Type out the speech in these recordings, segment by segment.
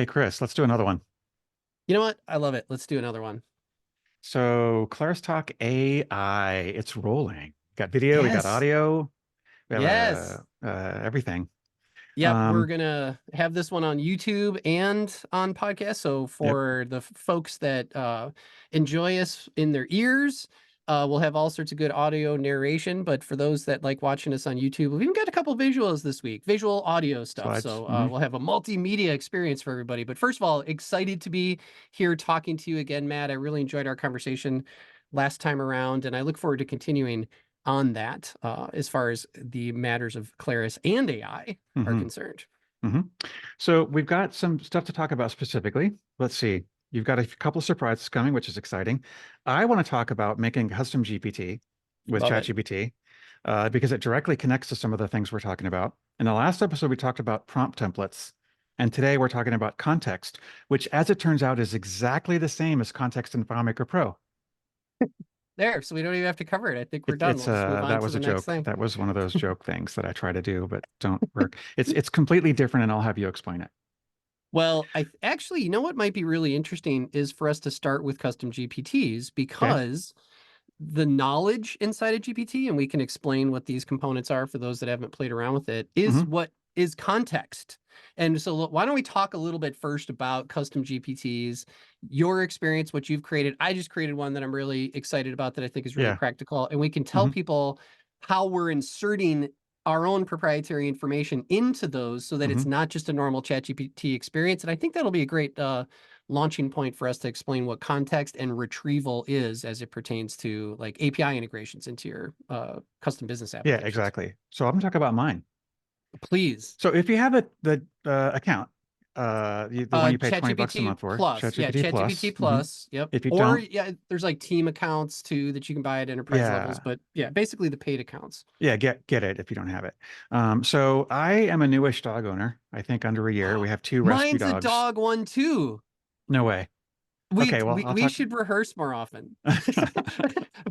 Hey, Cris, let's do another one. You know what? I love it. Let's do another one. So, Claris Talk AI, it's rolling. Got video, we got Yes. audio, we have Yes. everything. Yep. We're Um, gonna have this one on YouTube and on podcast. So yep, for the folks that enjoy us in their ears, we'll have all sorts of good audio narration. But for those that like watching us on YouTube, we've even got a couple visuals this week, visual audio stuff. slides. So we'll have a multimedia experience for everybody. But first of all, excited to be here talking to you again, Matt. I really enjoyed our conversation last time around, and I look forward to continuing on that as far as the matters of Claris and AI are hmm concerned. hmm So, we've got some stuff to talk about specifically. Let's see. You've got a couple of surprises coming, which is exciting. I want to talk about making custom GPT with Love it. ChatGPT because it directly connects to some of the things we're talking about. In the last episode, we talked about prompt templates. And today we're talking about context, which, as it turns out, is exactly the same as context in FileMaker Pro. There, so we don't even have to cover it. I think we're done. It's We'll just move on that to was a the next joke. thing. That was one of those joke things that I try to do, but don't work. It's completely different, and I'll have you explain it. Well, actually, you know what might be really interesting is for us to start with custom GPTs Okay. because the knowledge inside of GPT, and we can explain what these components are for those that haven't played around with it, is hmm what is context. And so why don't we talk a little bit first about custom GPTs, your experience, what you've created. I just created one that I'm really excited about that I think is really Yeah. practical. And we can tell hmm people how we're inserting our own proprietary information into those so that hmm it's not just a normal ChatGPT experience. And I think that'll be a great launching point for us to explain what context and retrieval is as it pertains to like API integrations into your custom business Yeah, applications. exactly. So I'm gonna talk about mine. Please. So if you have the account, the one you pay 20 bucks a ChatGPT month for, Plus. Yeah, ChatGPT Plus. ChatGPT Plus. Yep. If you Or don't, yeah, there's like team accounts too that you can buy at enterprise levels. yeah, But yeah, basically the paid accounts. yeah, get it if you don't have it. So I am a newish dog owner. I think under a year. We have two rescue Mine's a dogs. dog one too. No way. We Okay, well, we, I'll we talk. should rehearse more often.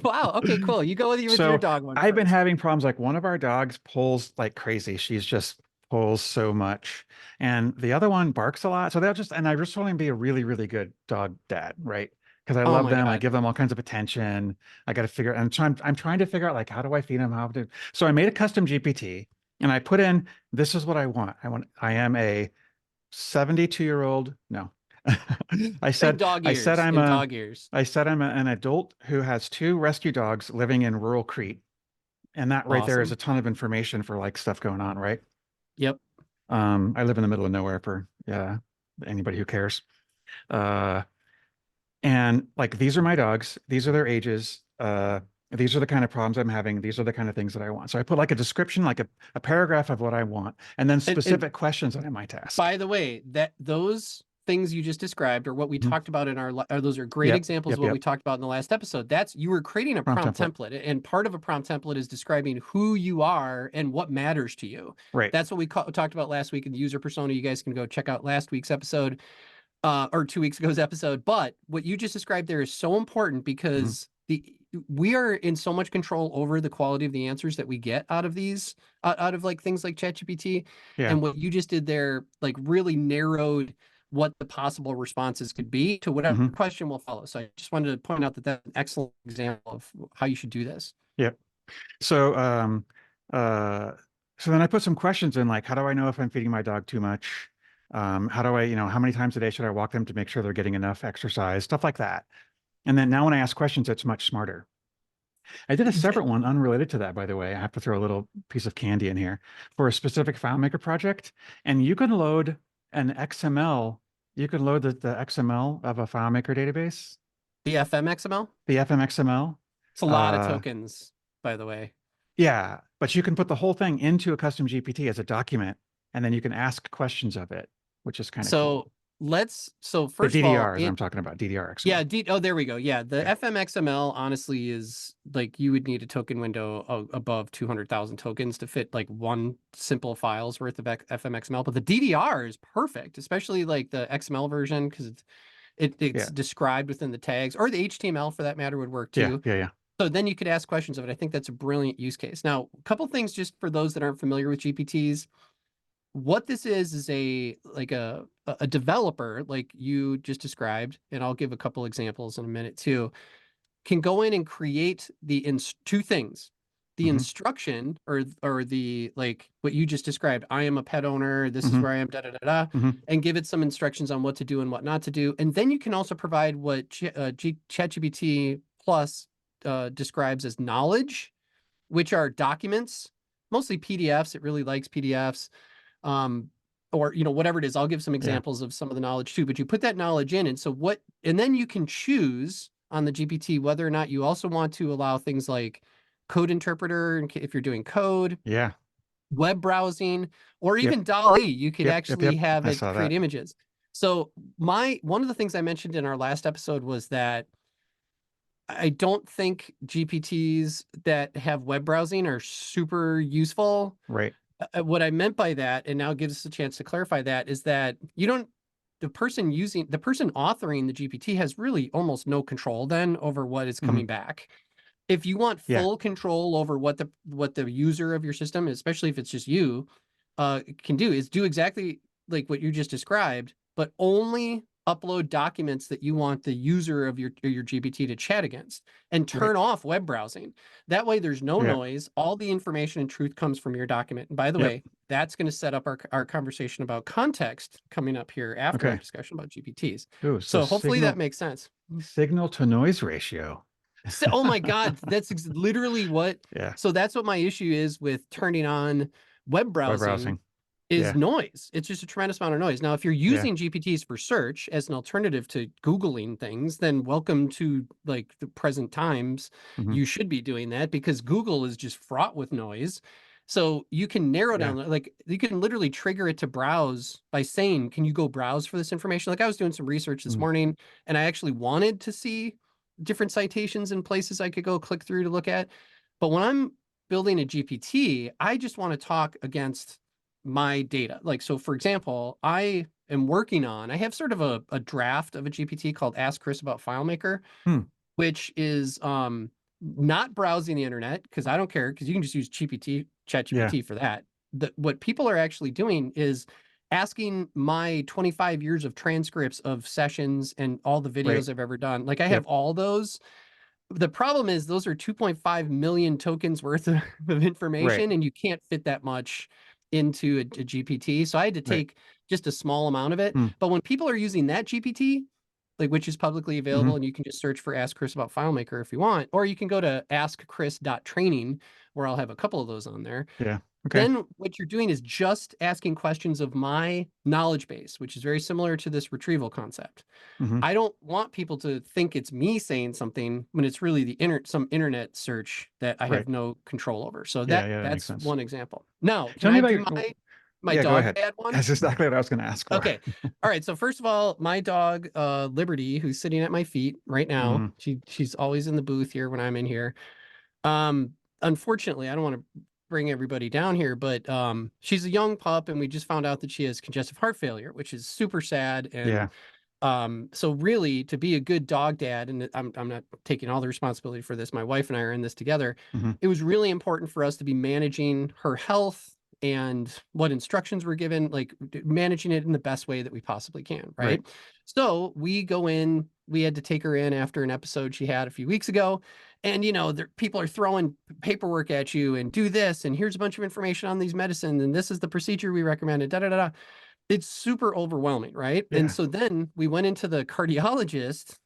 Wow. Okay, cool. You go with your So dog one I've been first. having problems. Like one of our dogs pulls like crazy. She's just pulls so much. And the other one barks a lot. So they'll just, and I just want to be a really, really good dog dad, right? Because I Oh love my them. I God. give them all kinds of attention. I got to figure, I'm trying to figure out like, how do I feed them? How to, so I made a custom GPT and I put in, this is what I want. I am a 72-year-old. No, Think dog I said ears I'm in a, dog ears. an adult who has two rescue dogs living in rural Crete. And that right there is a Awesome. ton of information for like stuff going on, right? Yep. I live in the middle of nowhere for anybody who cares. Uh, and like these are my dogs. These are their ages. These are the kind of problems I'm having. These are the kind of things that I want. So I put like a description, like a paragraph of what I want, and then And specific questions that I might ask. by the way, that those things you just described are what we Mhm. talked about in our, or those are great Yep, examples of yep, what we yep. talked about in the last episode. That's you were creating a Prompt prompt template. template, and part of a prompt template is describing who you are and what matters to you. Right. That's what we talked about last week in the user persona. You guys can go check out last week's episode, or 2 weeks ago's episode. But what you just described there is so important Mhm. because we are in so much control over the quality of the answers that we get out of these, out of like things like ChatGPT. Yeah. And what you just did there, like really narrowed what the possible responses could be to whatever hmm question will follow. So I just wanted to point out that that's an excellent example of how you should do this. Yep. So, uh, so then I put some questions in, like, how do I know if I'm feeding my dog too much? How do I, how many times a day should I walk them to make sure they're getting enough exercise? Stuff like that. And then now when I ask questions, it's much smarter. I did a separate one unrelated to that, by the way. I have to throw a little piece of candy in here for a specific FileMaker project. And you can load an XML. You can load the XML of a FileMaker database, The FMXML, the FMXML. it's a lot of tokens, by the way. Yeah, but you can put the whole thing into a custom GPT as a document, and then you can ask questions of it, which is kind of cool. So The first of all, DDRs I'm talking about, DDR yeah, XML. oh, there we go. Yeah, the Yeah. FMXML honestly is like you would need a token window above 200,000 tokens to fit like one simple file's worth of FMXML. But the DDR is perfect, especially like the XML version because it's Yeah. described within the tags, or the HTML for that matter would work Yeah. too. Yeah. Yeah. So then you could ask questions of it. I think that's a brilliant use case. Now, a couple things just for those that aren't familiar with GPTs. what this is a developer like you just described, and I'll give a couple examples in a minute too, can go in and create two things. The Hmm. instruction or the like what you just described. I am a pet owner. This is Hmm. where I am, da da da da, Hmm. and give it some instructions on what to do and what not to do. And then you can also provide what ChatGPT Plus describes as knowledge, which are documents, mostly PDFs. It really likes PDFs, um, or whatever it is. I'll give some Yeah. examples of some of the knowledge too. But you put that knowledge in, and then you can choose on the GPT whether or not you also want to allow things like code interpreter if you're doing code, Yeah. web browsing, or Yep. even DALL-E. You could Yep. Yep. actually Yep. have I it saw create that. images. So one of the things I mentioned in our last episode was that I don't think GPTs that have web browsing are super useful. Right. What I meant by that, and now gives us a chance to clarify that, is that the person authoring the GPT has really almost no control then over what is Hmm. coming back. If you want Yeah. full control over what the user of your system, especially if it's just you, can do is do exactly like what you just described, but only upload documents that you want the user of your GPT to chat against, and Right. turn off web browsing. That way there's no Yeah. noise. All the information and truth comes from your document. And by the Yep. way, that's going to set up our conversation about context coming up here after our Okay. discussion about GPTs. Ooh, so So hopefully that makes sense. signal to noise ratio. So, oh my God, that's literally what. Yeah. So that's what my issue is with turning on web Web browsing browsing. is Yeah. noise. It's just a tremendous amount of noise. Now, if you're Yeah. using GPTs for search as an alternative to Googling things, then welcome to like the present times. Hmm. You should be doing that because Google is just fraught with noise. So you can narrow Yeah. down, like you can literally trigger it to browse by saying, can you go browse for this information? Like I was doing some research this Mm. morning and I actually wanted to see different citations and places I could go click through to look at. But when I'm building a GPT, I just want to talk against my data. Like, so for example, I have sort of a draft of a GPT called Ask Cris about FileMaker, Hmm. which is not browsing the internet because I don't care because you can just use Yeah. ChatGPT for that. What people are actually doing is asking my 25 years of transcripts of sessions and all the Right. videos I've ever done. Like I have Yep. all those. The problem is those are 2.5 million tokens worth of Right. information, and you can't fit that much into a GPT. So I had to Right. take just a small amount of it. Hmm. But when people are using that GPT, like which is publicly available, Hmm. and you can just search for Ask Cris about FileMaker if you want, or you can go to askcris.training, where I'll have a couple of those on there. Yeah. Okay. Then what you're doing is just asking questions of my knowledge base, which is very similar to this retrieval concept. Hmm. I don't want people to think it's me saying something when it's really some internet search that I Right. have no control over. So Yeah. Yeah. That makes that's sense. one example. Now, can Tell me I about do your. my Yeah. Go dog ahead. dad one? That's exactly what I was going to ask for. Okay. All right. So first of all, my dog, Liberty, who's sitting at my feet right now. Hmm. She's always in the booth here when I'm in here. Um, Unfortunately, I don't want to bring everybody down here, but she's a young pup, and we just found out that she has congestive heart failure, which is super sad. Yeah. And so really to be a good dog dad, and I'm not taking all the responsibility for this. My wife and I are in this together. Hmm. It was really important for us to be managing her health and what instructions were given, like managing it in the best way that we possibly can. Right. Right. So we had to take her in after an episode she had a few weeks ago. And, people are throwing paperwork at you and do this. And here's a bunch of information on these medicines. And this is the procedure we recommended. Da, da, da, da. It's super overwhelming, right? And Yeah. so then we went into the cardiologist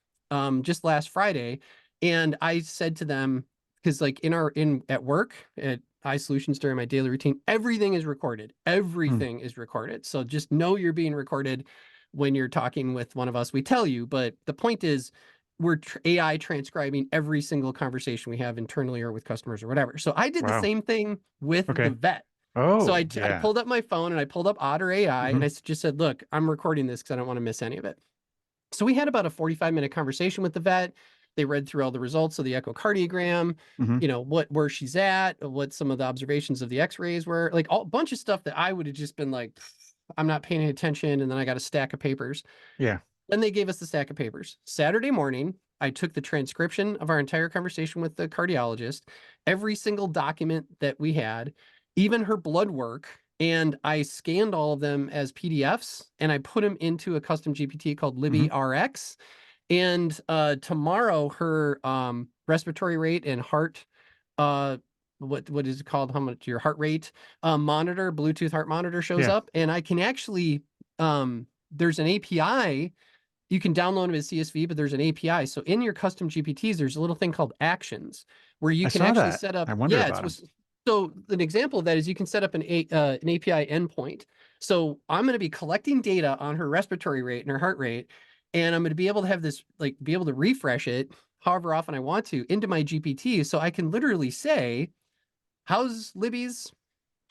just last Friday, and I said to them, because like at work at iSolutions during my daily routine, everything is recorded. Hmm. Everything is recorded. So just know you're being recorded when you're talking with one of us. We tell you, but the point is we're AI transcribing every single conversation we have internally or with customers or whatever. So I did the Wow. same thing with the Okay. vet. So Oh, I yeah. pulled up my phone and I pulled up Otter AI and Hmm. I just said, look, I'm recording this because I don't want to miss any of it. So we had about a 45-minute conversation with the vet. They read through all the results of the echocardiogram, Hmm. where she's at, what some of the observations of the x-rays were, like a bunch of stuff that I would have just been like, I'm not paying attention. And then I got a stack of papers. Yeah. Then they gave us the stack of papers. Saturday morning, I took the transcription of our entire conversation with the cardiologist, every single document that we had, even her blood work, and I scanned all of them as PDFs and I put them into a custom GPT called Hmm. Libby RX. And tomorrow her respiratory rate and heart what is it called? How much your heart rate monitor, Bluetooth heart monitor shows Yeah. up, and I can actually there's an API. You can download them as CSV, but there's an API. So in your custom GPTs, there's a little thing called actions where you I can saw actually that. set up. I wondered Yeah, about them. so an example of that is you can set up an API endpoint. So I'm going to be collecting data on her respiratory rate and her heart rate, and I'm going to be able to have this like be able to refresh it however often I want to into my GPT. So I can literally say, "How's Libby's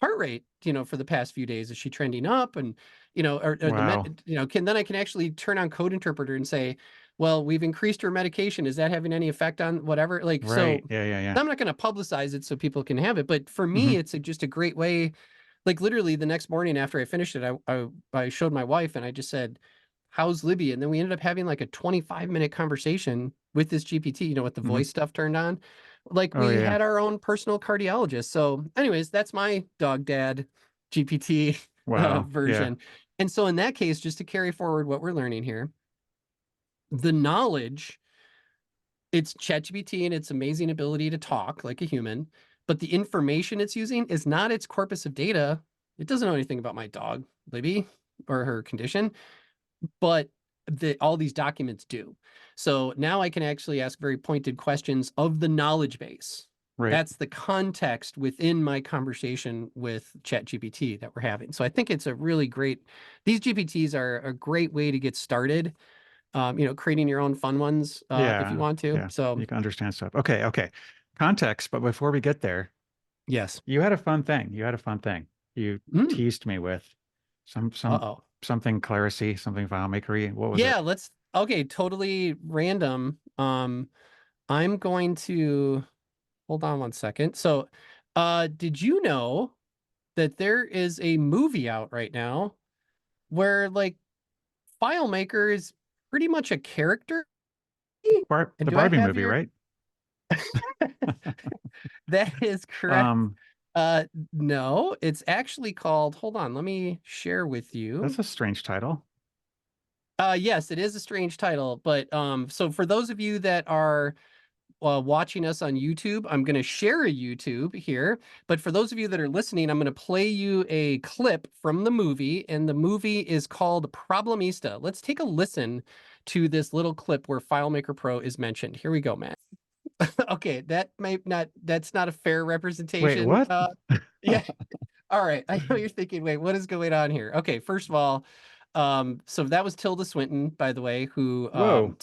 heart rate, for the past few days? Is she trending up?" And, or Wow. then I can actually turn on code interpreter and say, well, we've increased her medication. Is that having any effect on whatever? Like, so Right. Yeah. Yeah. Yeah. I'm not going to publicize it so people can have it. But for Hmm. me, it's just a great way. Like literally the next morning after I finished it, I showed my wife and I just said, how's Libby? And then we ended up having like a 25-minute conversation with this GPT, with the Hmm. voice stuff turned on. Like Oh we yeah. had our own personal cardiologist. So, anyways, that's my dog dad GPT Wow. Yeah. version. And so, in that case, just to carry forward what we're learning here, the knowledge, it's ChatGPT and its amazing ability to talk like a human, but the information it's using is not its corpus of data. It doesn't know anything about my dog, Libby, or her condition, but all these documents do. So now I can actually ask very pointed questions of the knowledge base. Right. That's the context within my conversation with ChatGPT that we're having. So I think it's a really great, these GPTs are a great way to get started, creating your own fun ones if you Yeah. want to. Yeah. So You can understand stuff. Okay. Okay. Context. But before we get there, yes. you had a fun thing. You had a fun thing. You Mm, teased me with some uh-oh. something Clarisy, something FileMakery. What was it? Yeah, okay, totally random. I'm going to hold on one second. So, did you know that there is a movie out right now where like FileMaker is pretty much a character? And The do I Barbie have movie, your right? that is correct. Um, No, it's actually called, hold on, let me share with you. that's a strange title. Yes, it is a strange title, but so for those of you that are watching us on YouTube, I'm going to share a YouTube here. But for those of you that are listening, I'm going to play you a clip from the movie, and the movie is called Problemista. Let's take a listen to this little clip where FileMaker Pro is mentioned. Here we go, Matt. Okay, that's not a fair Wait, representation. what? Yeah. All right. I know you're thinking, wait, what is going on here? Okay, first of all, so that was Tilda Swinton, by the way, who Whoa.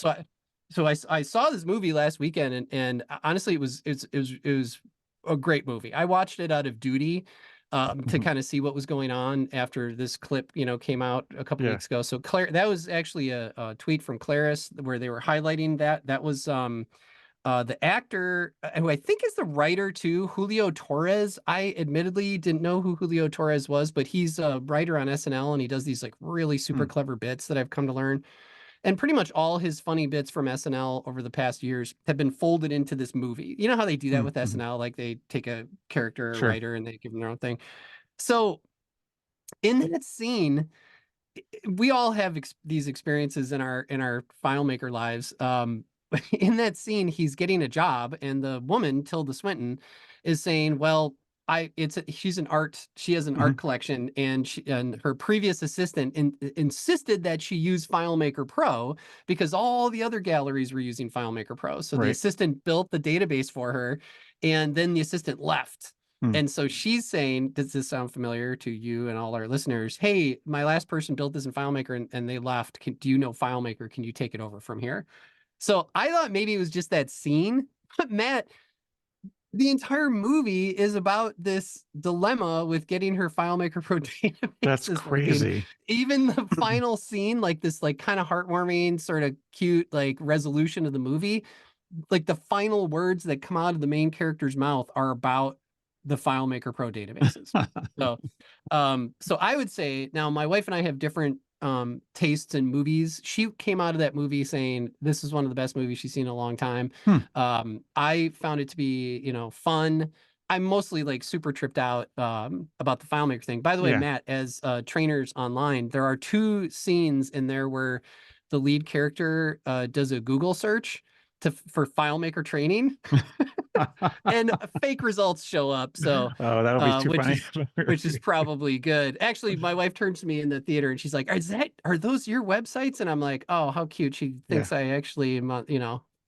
I saw this movie last weekend, and honestly it was a great movie. I watched it out of duty to Mhm. kind of see what was going on after this clip, came out a couple Yeah. weeks ago. So Claire, that was actually a tweet from Claris where they were highlighting that was the actor who I think is the writer too, Julio Torres. I admittedly didn't know who Julio Torres was, but he's a writer on SNL and he does these like really super Hmm. clever bits that I've come to learn. And pretty much all his funny bits from SNL over the past years have been folded into this movie. You know how they do that with Mm-hmm. SNL? Like they take a character or Sure. writer and they give them their own thing. So in that scene, we all have these experiences in our FileMaker lives. In that scene, he's getting a job, and the woman Tilda Swinton is saying, "Well, she has an Hmm. art collection, and her previous assistant insisted that she use FileMaker Pro because all the other galleries were using FileMaker Pro. So the Right. assistant built the database for her, and then the assistant left." Hmm. And so she's saying, does this sound familiar to you and all our listeners? Hey, my last person built this in FileMaker and they left. Do you know FileMaker? Can you take it over from here? So I thought maybe it was just that scene. But Matt, the entire movie is about this dilemma with getting her FileMaker Pro That's databases working. crazy. Even the final scene, like this, like kind of heartwarming, sort of cute, like resolution of the movie, like the final words that come out of the main character's mouth are about the FileMaker Pro databases. So, so I would say now my wife and I have different tastes in movies. She came out of that movie saying this is one of the best movies she's seen in a long time. Hmm. I found it to be, fun. I'm mostly like super tripped out about the FileMaker thing. By the way, Yeah. Matt, as trainers online, there are 2 scenes in there where the lead character does a Google search for FileMaker training, and fake results show up. So, Oh, that'll be too which funny. is probably good. Actually, my wife turns to me in the theater and she's like, are those your websites?" And I'm like, "Oh, how cute." She Yeah, thinks I actually am,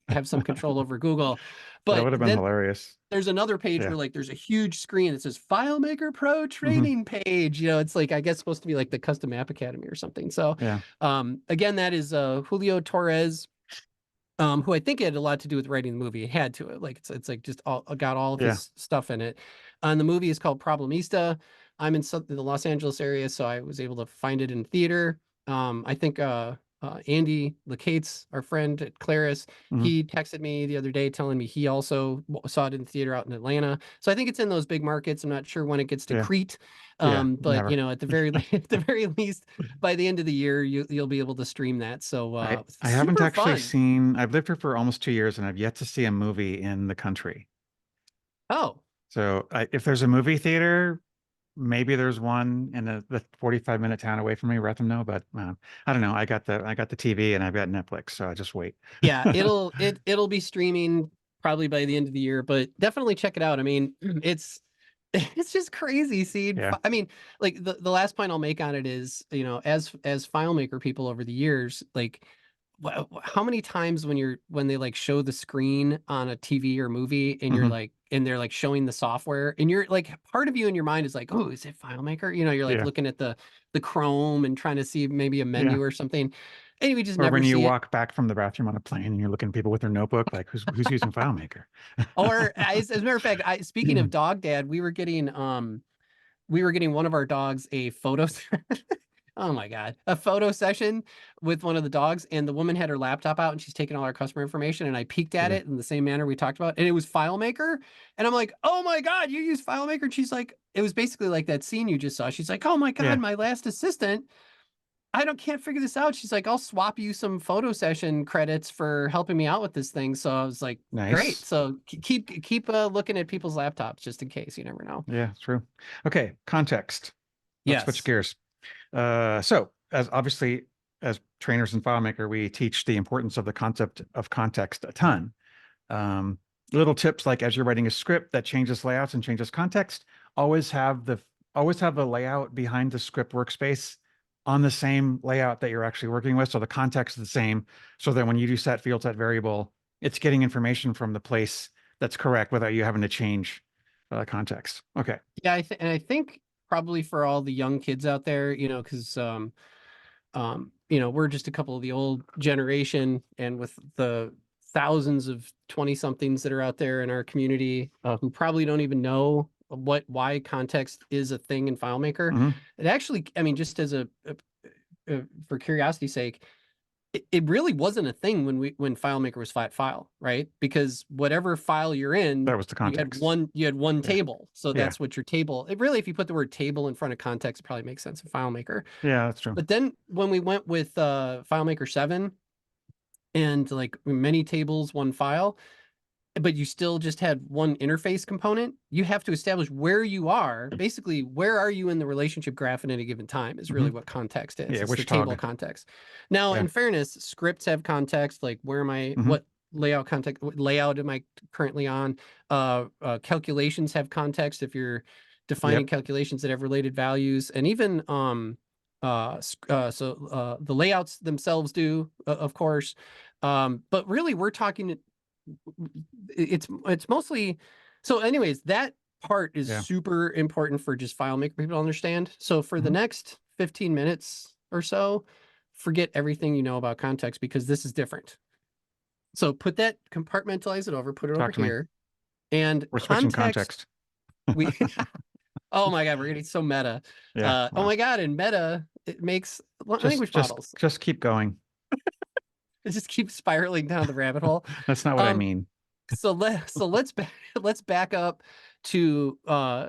have some control over Google. that But would have been then hilarious. there's another page Yeah. where like there's a huge screen that says FileMaker Pro Hmm. training page. It's like, I guess, supposed to be like the custom app academy or something. So Yeah. again, that is Julio Torres, who I think had a lot to do with writing the movie. It had to. Like it's like just got all of Yeah. his stuff in it. And the movie is called Problemista. I'm in the Los Angeles area, so I was able to find it in theater. I think Andy Lacates, our friend at Claris, Hmm. he texted me the other day telling me he also saw it in the theater out in Atlanta. So I think it's in those big markets. I'm not sure when it gets to Yeah. Crete, Yeah. but Never. at the very at the very least, by the end of the year, you'll be able to stream that. So I haven't super actually fun. seen, I've lived here for almost 2 years and I've yet to see a movie in the country. Oh, So if there's a movie theater, maybe there's one in the 45-minute town away from me, let them know. But I don't know. I got the TV and I've got Netflix, so I just wait. yeah, it'll be streaming probably by the end of the year, but definitely check it out. I mean, it's just crazy seeing. Yeah. I mean, like the last point I'll make on it is, as FileMaker people over the years, like how many times when they like show the screen on a TV or movie and you're Hmm. like, and they're like showing the software and you're like, part of you in your mind is like, oh, is it FileMaker? You're like Yeah. looking at the Chrome and trying to see maybe a Yeah. menu or something, and we just Or never when you see it. walk back from the bathroom on a plane and you're looking at people with their notebook, like who's using FileMaker? Or as a matter of fact, speaking of dog dad, we were getting one of our dogs a photo. Oh my God, a photo session with one of the dogs, and the woman had her laptop out and she's taking all our customer information. And I peeked at Yeah. it in the same manner we talked about, and it was FileMaker. And I'm like, "Oh my God, you use FileMaker?" And she's like, it was basically like that scene you just saw. She's like, "Oh my God, Yeah. my last assistant. Can't figure this out." She's like, "I'll swap you some photo session credits for helping me out with this thing." So I was like, "Great." Nice. So keep looking at people's laptops just in case. You never know. Yeah, true. Okay, context. Let's switch Yes. gears. So as obviously as trainers in FileMaker, we teach the importance of the concept of context a ton. Um, Little tips like as you're writing a script that changes layouts and changes context, always have the layout behind the script workspace on the same layout that you're actually working with. So the context is the same. So that when you do set field, set variable, it's getting information from the place that's correct without you having to change context. Okay. Yeah, and I think probably for all the young kids out there, because we're just a couple of the old generation, and with the thousands of 20 somethings that are out there in our community who probably don't even know why context is a thing in FileMaker. Hmm. It actually, I mean, just as for curiosity's sake, it really wasn't a thing when FileMaker was flat file, right? Because whatever file you're in, That was the context. you had one Yeah. table. So Yeah. that's what your table. It really, if you put the word table in front of context, it probably makes sense in FileMaker. Yeah, that's true. But then when we went with FileMaker 7 and like many tables, one file, but you still just had one interface component, you have to establish where you are. Basically, where are you in the relationship graph at any given time is really Hmm. what context is. Yeah, It's the which table tog. context. Now, Yeah. in fairness, scripts have context, like where am I, Hmm. what layout am I currently on? Calculations have context if you're defining Yep. calculations that have related values, and even the layouts themselves do, of course. But really, we're talking it's mostly. So anyways, that part is Yeah. super important for just FileMaker people to understand. So for the Hmm. next 15 minutes or so, forget everything you know about context, because this is different. So compartmentalize it over, put it over Talk to me. here, and We're switching context. context. We Oh my God, we're getting so meta. Yeah. Oh Wow. my God, and meta, it makes Just language just models. just keep going. It just keeps spiraling down the rabbit hole. That's not what I Um, mean. so let's back up to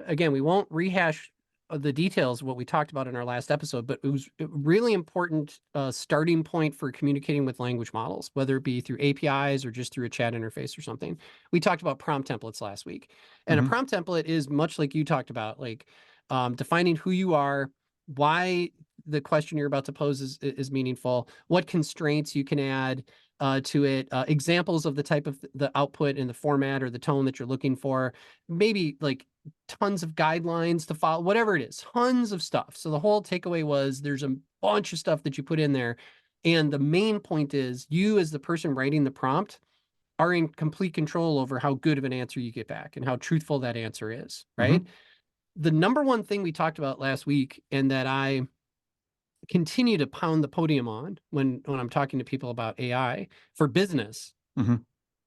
again, we won't rehash the details of what we talked about in our last episode, but it was a really important starting point for communicating with language models, whether it be through APIs or just through a chat interface or something. We talked about prompt templates last week, and a prompt template is much like you talked about, like defining who you are, why the question you're about to pose is meaningful, what constraints you can add to it, examples of the type of the output and the format or the tone that you're looking for, maybe like tons of guidelines to follow, whatever it is, tons of stuff. So the whole takeaway was there's a bunch of stuff that you put in there. And the main point is you, as the person writing the prompt, are in complete control over how good of an answer you get back and how truthful that answer is, right? The number one thing we talked about last week, and that I continue to pound the podium on when I'm talking to people about AI for business,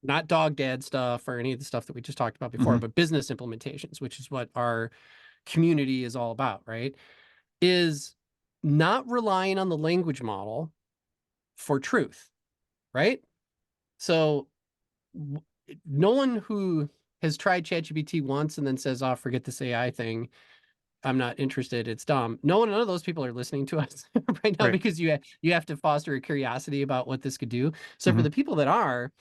not dog dad stuff or any of the stuff that we just talked about before, but business implementations, which is what our community is all about, right? Is not relying on the language model for truth, right? So no one who has tried ChatGPT once and then says, oh, forget this AI thing, I'm not interested, it's dumb. None of those people are listening to us right now, because you have to foster a curiosity about what this could do. So for the people that are,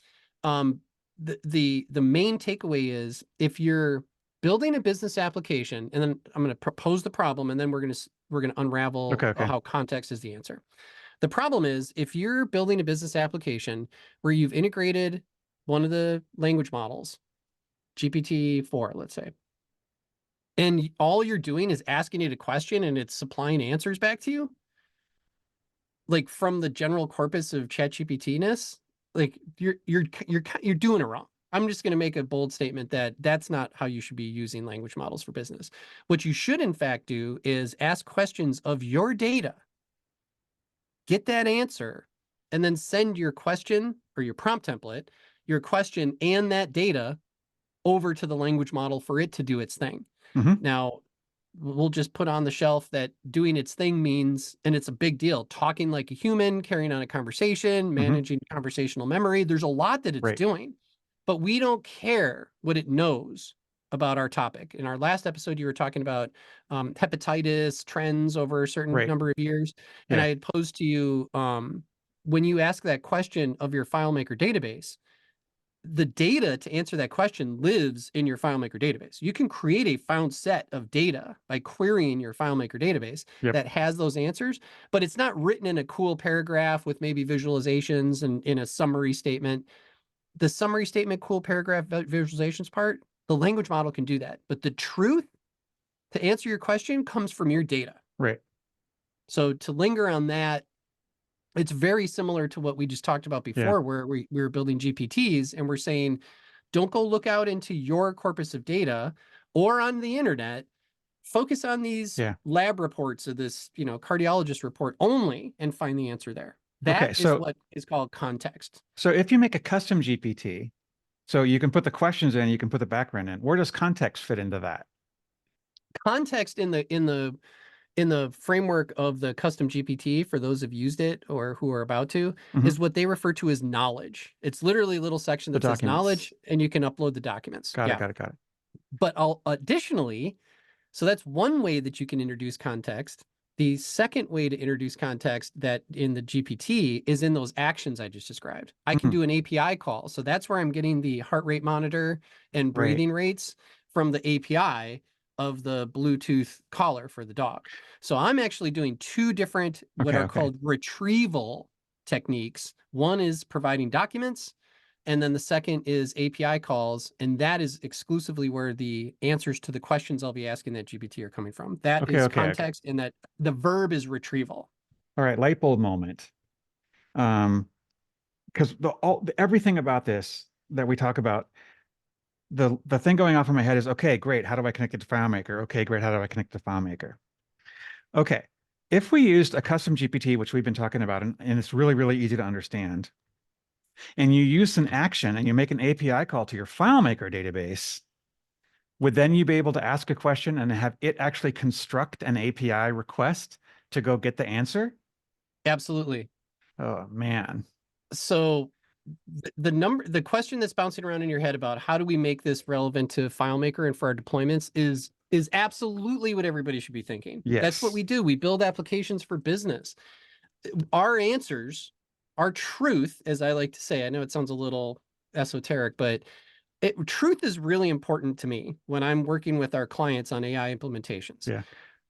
the main takeaway is, if you're building a business application, and then I'm going to propose the problem, and then we're going to unravel how context is the answer. The problem is, if you're building a business application where you've integrated one of the language models, GPT-4, let's say, and all you're doing is asking it a question and it's supplying answers back to you, like from the general corpus of ChatGPT-ness, like you're doing it wrong. I'm just going to make a bold statement that that's not how you should be using language models for business. What you should, in fact, do is ask questions of your data, get that answer, and then send your question or your prompt template, your question and that data over to the language model for it to do its thing. Now, we'll just put on the shelf that doing its thing means, and it's a big deal, talking like a human, carrying on a conversation, managing conversational memory. There's a lot that it's doing, but we don't care what it knows about our topic. In our last episode, you were talking about hepatitis trends over a certain number of years. And I had posed to you, when you ask that question of your FileMaker database, the data to answer that question lives in your FileMaker database. You can create a found set of data by querying your FileMaker database that has those answers, but it's not written in a cool paragraph with maybe visualizations and in a summary statement. The summary statement, cool paragraph visualizations part, the language model can do that. But the truth to answer your question comes from your data. So to linger on that, it's very similar to what we just talked about before, where we were building GPTs and we're saying, don't go look out into your corpus of data or on the internet. Focus on these lab reports of this, cardiologist report only, and find the answer there. That is what is called context. So if you make a custom GPT, so you can put the questions in, you can put the background in, where does context fit into that? Context in the framework of the custom GPT, for those who've used it or who are about to, is what they refer to as knowledge. It's literally a little section that says knowledge, and you can upload the documents. Got it. But additionally, so that's one way that you can introduce context. The second way to introduce context that in the GPT is in those actions I just described. I can do an API call. So that's where I'm getting the heart rate monitor and breathing rates from the API of the Bluetooth collar for the dog. So I'm actually doing two different what are called retrieval techniques. One is providing documents, and then the second is API calls, and that is exclusively where the answers to the questions I'll be asking that GPT are coming from. That is context, and that the verb is retrieval. All right, light bulb moment. Because everything about this that we talk about, the thing going off in my head is, okay, great. How do I connect it to FileMaker? Okay, great. How do I connect to FileMaker? Okay, if we used a custom GPT, which we've been talking about, and it's really, really easy to understand, and you use an action and you make an API call to your FileMaker database, would then you be able to ask a question and have it actually construct an API request to go get the answer? Absolutely. Oh, man. So the question that's bouncing around in your head about how do we make this relevant to FileMaker and for our deployments is absolutely what everybody should be thinking. That's what Yes. we do. We build applications for business. Our answers, our truth, as I like to say, I know it sounds a little esoteric, but truth is really important to me when I'm working with our clients on AI implementations. Yeah.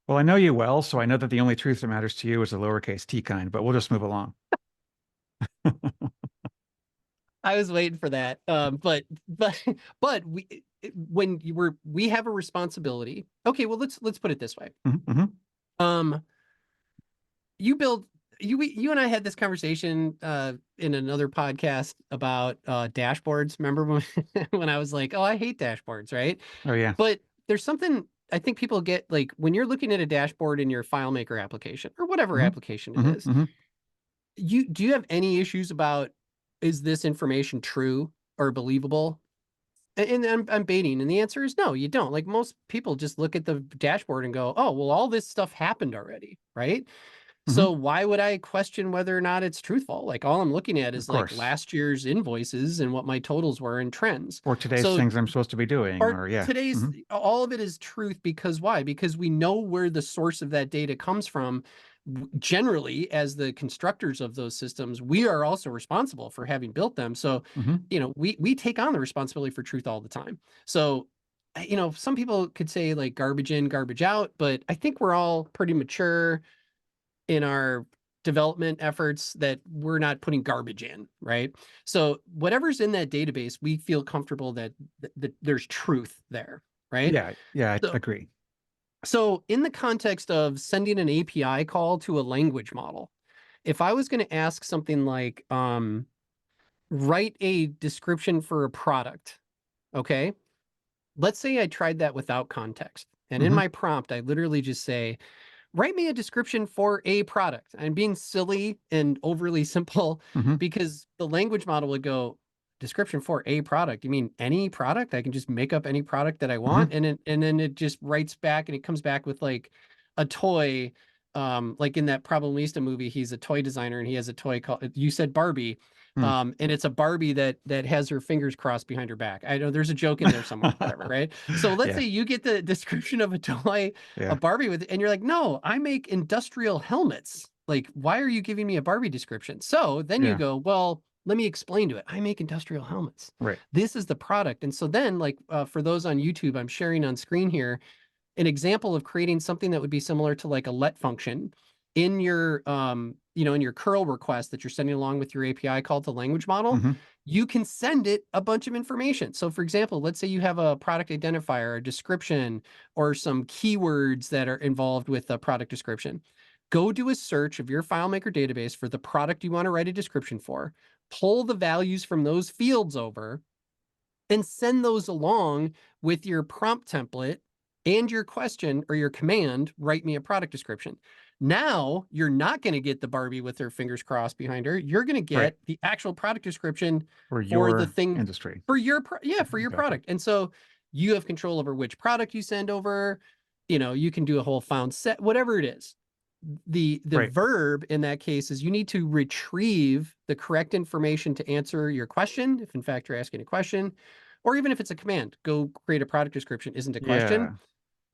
Well, I know you well, so I know that the only truth that matters to you is the lowercase t kind, but we'll just move along. I was waiting for that. But but we have a responsibility. Okay, well let's put it this way. Mm-hmm. Um, you and I had this conversation in another podcast about dashboards. Remember when when I was like, oh, I hate dashboards, right? Oh yeah. But there's something I think people get like when you're looking at a dashboard in your FileMaker application or whatever Mm-hmm. application it is, Mm-hmm. do you have any issues about is this information true or believable? And I'm baiting, and the answer is no, you don't. Like most people just look at the dashboard and go, oh, well, all this stuff happened already, right? Mm-hmm. So why would I question whether or not it's truthful? Like all I'm looking at Of is like course. last year's invoices and what my totals were and trends. Or today's So things I'm supposed to be doing, or or yeah. today's Mm-hmm. all of it is truth because why? Because we know where the source of that data comes from. Generally, as the constructors of those systems, we are also responsible for having built them. So, Mm-hmm. we take on the responsibility for truth all the time. So, some people could say like garbage in, garbage out, but I think we're all pretty mature in our development efforts that we're not putting garbage in, right? So whatever's in that database, we feel comfortable that there's truth there, right? Yeah, yeah, I So, agree. so in the context of sending an API call to a language model, if I was going to ask something like, write a description for a product, okay? Let's say I tried that without context. And in Mm-hmm. my prompt, I literally just say, write me a description for a product. I'm being silly and overly simple Mm-hmm. because the language model would go, description for a product. You mean any product? I can just make up any product that I Mm-hmm. want. And then it just writes back and it comes back with like a toy. Like in that Problemista movie, he's a toy designer and he has a toy called, you said Barbie. Mm. And it's a Barbie that has her fingers crossed behind her back. I know there's a joke in there somewhere, whatever, right? So let's Yeah, say you get the description of a toy, a yeah, Barbie with, and you're like, no, I make industrial helmets. Like, why are you giving me a Barbie description? So then you yeah. go, well, let me explain to it. I make industrial helmets. Right. This is the product. And so then, like, for those on YouTube, I'm sharing on screen here an example of creating something that would be similar to like a let function in your in your curl request that you're sending along with your API call to language model. Mm-hmm. You can send it a bunch of information. So for example, let's say you have a product identifier, a description, or some keywords that are involved with the product description. Go do a search of your FileMaker database for the product you want to write a description for, pull the values from those fields over, and send those along with your prompt template and your question or your command, write me a product description. Now you're not going to get the Barbie with her fingers crossed behind her. You're going to Right. get the actual product description For for the your thing industry. for your for your Exactly. product. And so you have control over which product you send over. You can do a whole found set, whatever it is. The Right. verb in that case is you need to retrieve the correct information to answer your question, if in fact you're asking a question, or even if it's a command, go create a product description isn't a question, Yeah.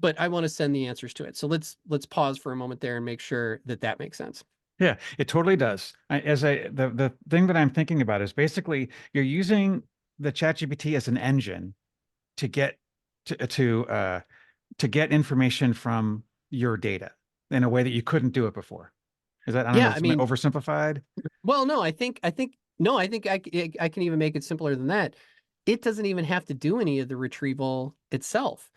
but I want to send the answers to it. So let's pause for a moment there and make sure that that makes sense. Yeah, it totally does. The thing that I'm thinking about is basically you're using the ChatGPT as an engine to get to get information from your data in a way that you couldn't do it before. Is that, I don't know, Yeah, I it's mean, oversimplified? well, no, I think I can even make it simpler than that. It doesn't even have to do any of the retrieval itself.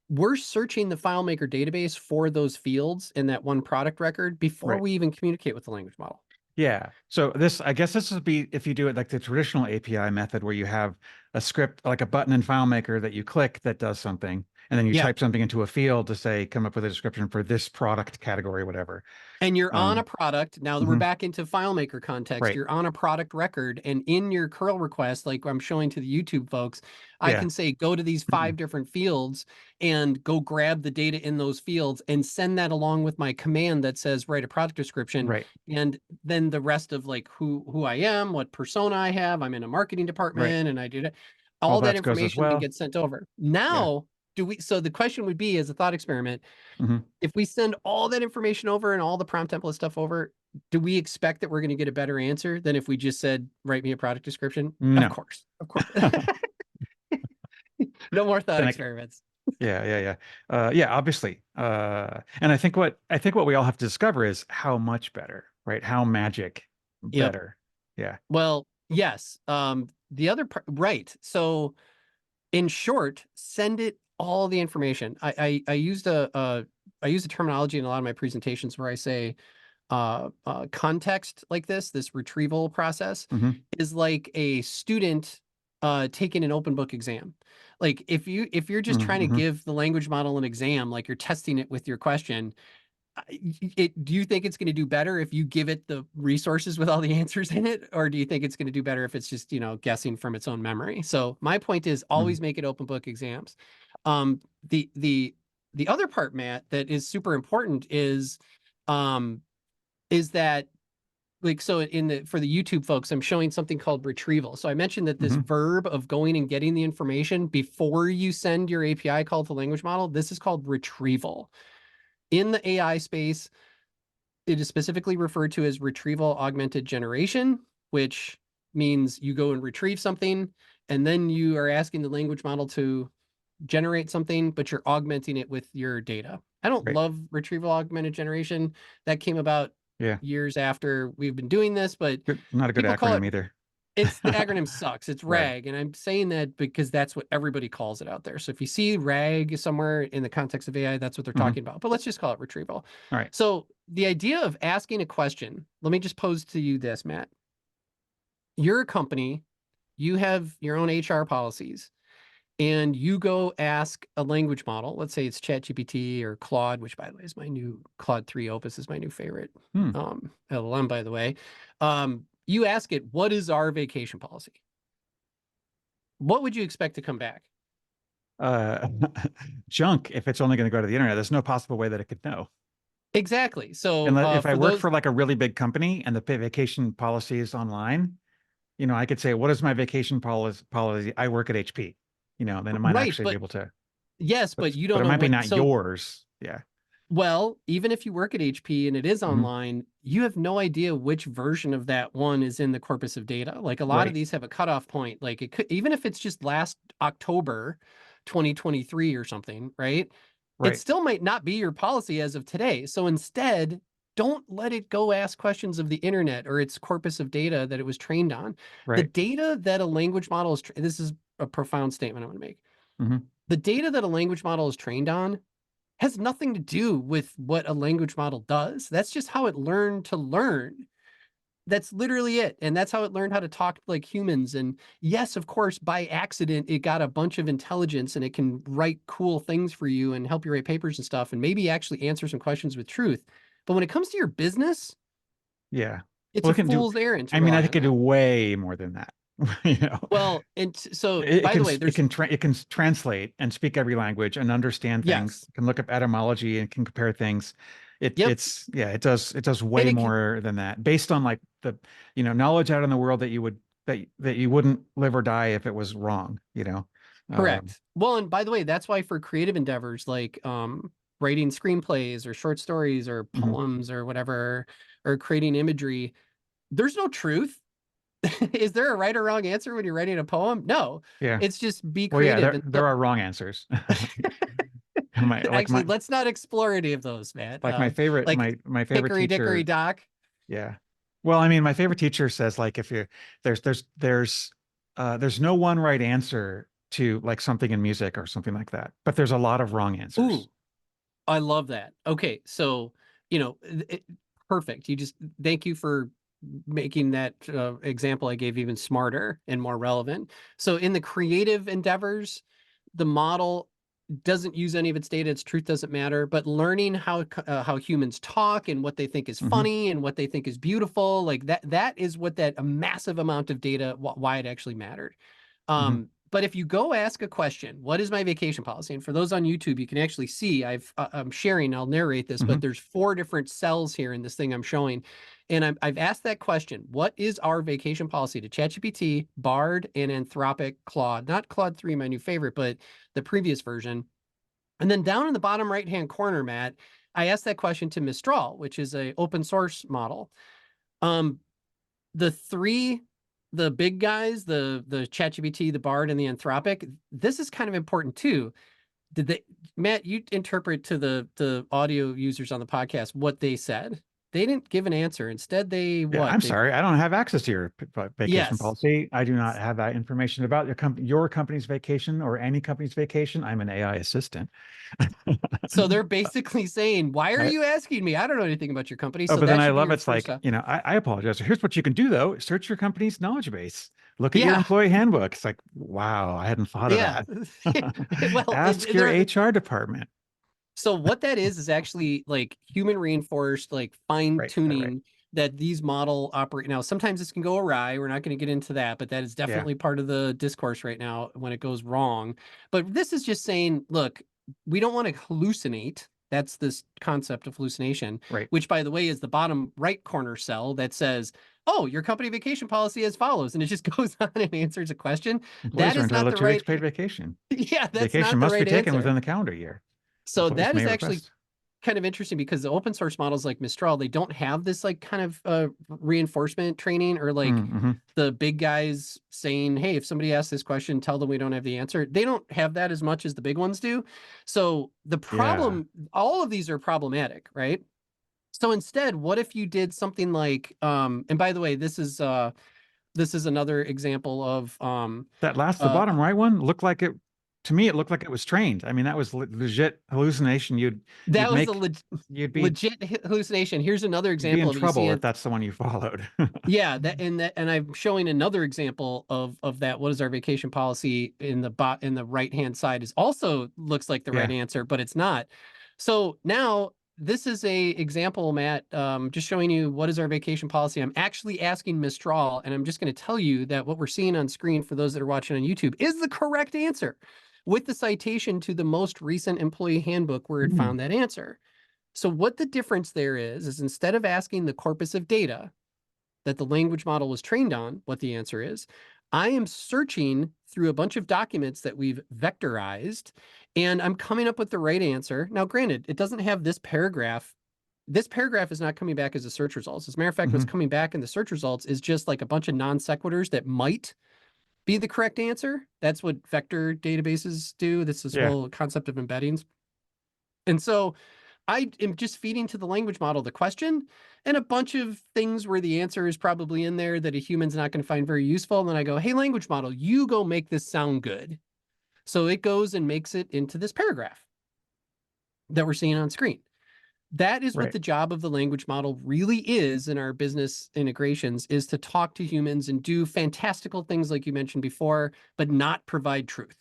We're searching the FileMaker database for those fields in that one product record before Right. we even communicate with the language model. Yeah. So I guess this would be if you do it like the traditional API method where you have a script, like a button in FileMaker that you click that does something. And then you Yeah. type something into a field to say, come up with a description for this product category, whatever. And you're on a product. Now that we're Mhm. back into FileMaker context, Right. you're on a product record. And in your curl request, like I'm showing to the YouTube folks, I Yeah. can say, go to these 5 different fields and go grab the data in those fields and send that along with my command that says, write a product description. Right. And then the rest of like who I am, what persona I have, I'm in a marketing Right. department and I did it. All All that that goes as information then well. gets sent over. Yeah. Now, so the question would be, as a thought experiment, Mhm. if we send all that information over and all the prompt template stuff over, do we expect that we're going to get a better answer than if we just said, write me a product description? Of No. course. Of course. No more thought Then experiments. yeah, obviously. And I think what we all have to discover is how much better, right? How magic Yep. better. Yeah. Well, yes. The other part, right. So in short, send it all the information. I used a terminology in a lot of my presentations where I say context like this retrieval process Hmm. is like a student taking an open book exam. Like if you're just trying to Hmm. give the language model an exam, like you're testing it with your question, do you think it's going to do better if you give it the resources with all the answers in it, or do you think it's going to do better if it's just guessing from its own memory? So my point is Hmm. always make it open book exams. Um, the other part, Matt, that is super important um, is that, like, so for the YouTube folks, I'm showing something called retrieval. So I mentioned that this Hmm. verb of going and getting the information before you send your API call to language model, this is called retrieval. In the AI space, it is specifically referred to as retrieval augmented generation, which means you go and retrieve something, and then you are asking the language model to generate something, but you're augmenting it with your data. I don't Right. love retrieval augmented generation. That came about Yeah. years after we've been doing this, but Not a good people call it, acronym either. the acronym sucks. It's Right. RAG. And I'm saying that because that's what everybody calls it out there. So if you see RAG somewhere in the context of AI, that's what they're Hmm. talking about. But let's just call it retrieval. All right. So the idea of asking a question, let me just pose to you this, Matt. You're a company, you have your own HR policies, and you go ask a language model. Let's say it's ChatGPT or Claude, which, by the way, is my new Claude 3 Opus is my new favorite Hmm. LLM, by the way. You ask it, what is our vacation policy? What would you expect to come back? Uh, Junk, if it's only going to go to the internet, there's no possible way that it could know. Exactly. And So if I for work those, for like a really big company and the vacation policy is online, I could say, what is my vacation policy? I work at HP, then it might right, actually be but able to, yes, but you but don't it know might be what. not So, yours. Yeah. well, even if you work at HP and it is Hmm. online, you have no idea which version of that one is in the corpus of data. Like a lot of Right. these have a cutoff point. Like it could, even if it's just last October 2023 or something, right? It Right. still might not be your policy as of today. So instead, don't let it go ask questions of the internet or its corpus of data that it was trained on. The Right. data that a language model is, this is a profound statement I'm going to make. Hmm. The data that a language model is trained on has nothing to do with what a language model does. That's just how it learned to learn. That's literally it. And that's how it learned how to talk like humans. And yes, of course, by accident, it got a bunch of intelligence and it can write cool things for you and help you write papers and stuff and maybe actually answer some questions with truth. But when it comes to your business, Yeah. it's Well, a it can do, fool's errand to I mean, I rely think it on can do that. way more than that. You know, Well, and so it by can the way, there's it can translate and speak every language and understand things, yes. can look up etymology and can compare things. Yep. It does And way it can, more than that based on like the, knowledge out in the world that you wouldn't live or die if it was wrong. Um, correct. Well, and by the way, that's why for creative endeavors like writing screenplays or short stories or mhm. poems or whatever, or creating imagery, there's no truth. Is there a right or wrong answer when you're writing a poem? No. Yeah. It's just be Well, yeah, creative. And there so are wrong answers. My like actually, my let's not explore any of those, Matt. like my favorite Like my favorite Hickory Dickory teacher. Dock. Yeah. Well, I mean, my favorite teacher says like if you're there's no one right answer to like something in music or something like that, but there's a lot of wrong Ooh, answers. I love that. Okay, so you know, perfect. You just thank you for making that example I gave even smarter and more relevant. So in the creative endeavors, the model doesn't use any of its data. Its truth doesn't matter. But learning how humans talk and what they think is Hmm. funny and what they think is beautiful, like that is what that a massive amount of data, why it actually mattered. Hmm. But if you go ask a question, what is my vacation policy? And for those on YouTube, you can actually see I'm sharing, I'll narrate this, Hmm. but there's 4 different cells here in this thing I'm showing. And I've asked that question, what is our vacation policy, to ChatGPT, Bard, and Anthropic Claude, not Claude 3, my new favorite, but the previous version. And then down in the bottom right-hand corner, Matt, I asked that question to Mistral, which is a open source model. Um, the 3, the big guys, the ChatGPT, the Bard, and the Anthropic, this is kind of important too. Did they, Matt, you interpret to the audio users on the podcast what they said. They didn't give an answer. Instead, they Yeah, what? I'm They sorry. I don't have access to your vacation yes. policy. I do not have that information about your company's vacation or any company's vacation. I'm an AI assistant. So they're basically saying, why are I, you asking me? I don't know anything about your company. oh, So but then that I should be love your it's first. like, I apologize. Here's what you can do though. Search your company's knowledge base. Look at your Yeah. employee handbook. It's like, wow, I hadn't thought of Yeah. that. Well, Ask your they're HR department. so what that is actually like human reinforced, like fine Right, right, right. tuning that these model operate. Now, sometimes this can go awry. We're not going to get into that, but that is Yeah, definitely part of the discourse right now when it goes wrong. But this is just saying, look, we don't want to hallucinate. That's this concept of hallucination, right. which by the way is the bottom right corner cell that says, oh, your company vacation policy as follows. And it just goes on and answers a question. Employees That are is not entitled the to 2 weeks right. paid vacation. Yeah, that's Vacation not the must be right taken answer. within the calendar year. So Employees that may is actually request. kind of interesting because the open source models like Mistral, they don't have this like kind of reinforcement training or like Mm-hmm. the big guys saying, hey, if somebody asks this question, tell them we don't have the answer. They don't have that as much as the big ones do. So the Yeah. problem, all of these are problematic, right? So instead, what if you did something like, and by the way, this is another example of The uh, bottom right one looked like it, to me, it looked like it was trained. I mean, that was legit hallucination. You'd that was a make, you'd be, legit hallucination. Here's another you'd be example in of it. You see trouble if it. that's the one you followed. Yeah, and I'm showing another example of that. What is our vacation policy in the right hand side is also looks like the right Yeah. answer, but it's not. So now this is a example, Matt, just showing you what is our vacation policy. I'm actually asking Mistral, and I'm just going to tell you that what we're seeing on screen for those that are watching on YouTube is the correct answer with the citation to the most recent employee handbook where it Hmm. found that answer. So what the difference there is instead of asking the corpus of data that the language model was trained on, what the answer is, I am searching through a bunch of documents that we've vectorized, and I'm coming up with the right answer. Now, granted, it doesn't have this paragraph. This paragraph is not coming back as a search results. As a matter of fact, what's Hmm. coming back in the search results is just like a bunch of non sequiturs that might be the correct answer. That's what vector databases do. That's this Yeah. whole concept of embeddings. And so I am just feeding to the language model the question and a bunch of things where the answer is probably in there that a human's not going to find very useful. And then I go, hey, language model, you go make this sound good. So it goes and makes it into this paragraph that we're seeing on screen. That is what Right. the job of the language model really is in our business integrations, is to talk to humans and do fantastical things like you mentioned before, but not provide truth.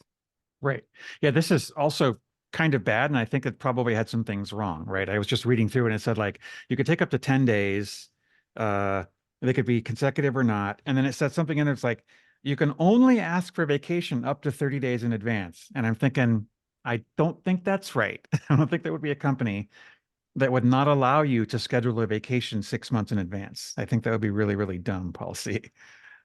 Right. Yeah. This is also kind of bad. And I think it probably had some things wrong. Right. I was just reading through and it said like you could take up to 10 days. Uh, they could be consecutive or not. And then it said something in there. It's like you can only ask for vacation up to 30 days in advance. And I'm thinking, I don't think that's right. I don't think there would be a company that would not allow you to schedule a vacation 6 months in advance. I think that would be really, really dumb policy.